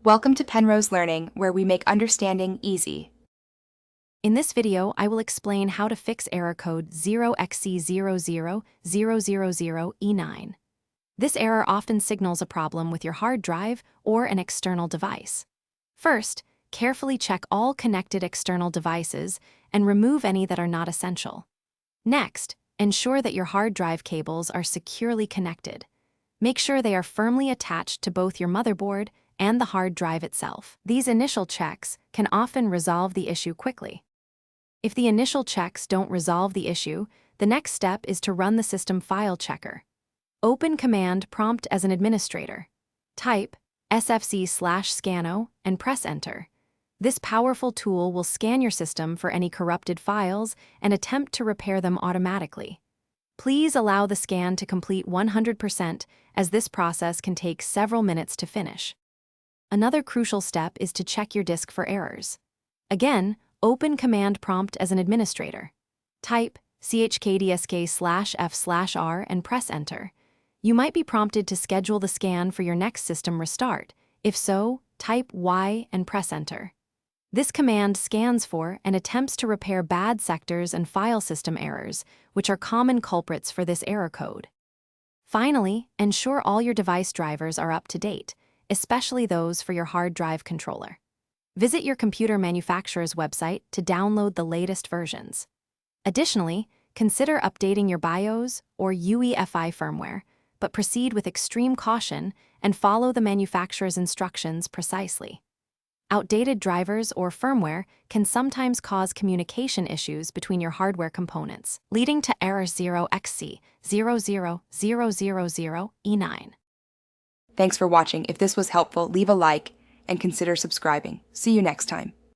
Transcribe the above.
Welcome to Penrose Learning, where we make understanding easy. In this video, I will explain how to fix error code 0xC00000E9. This error often signals a problem with your hard drive or an external device. First, carefully check all connected external devices and remove any that are not essential. Next, ensure that your hard drive cables are securely connected. Make sure they are firmly attached to both your motherboard and the hard drive itself. These initial checks can often resolve the issue quickly. If the initial checks don't resolve the issue, the next step is to run the system file checker. Open command prompt as an administrator. Type sfc/scano and press enter. This powerful tool will scan your system for any corrupted files and attempt to repair them automatically. Please allow the scan to complete 100%, as this process can take several minutes to finish. Another crucial step is to check your disk for errors. Again, open command prompt as an administrator. Type chkdsk/f/r and press enter. You might be prompted to schedule the scan for your next system restart. If so, type Y and press enter. This command scans for and attempts to repair bad sectors and file system errors, which are common culprits for this error code. Finally, ensure all your device drivers are up to date, especially those for your hard drive controller. Visit your computer manufacturer's website to download the latest versions. Additionally, consider updating your BIOS or UEFI firmware, but proceed with extreme caution and follow the manufacturer's instructions precisely. Outdated drivers or firmware can sometimes cause communication issues between your hardware components, leading to error 0xC00000E9. Thanks for watching. If this was helpful, leave a like and consider subscribing. See you next time.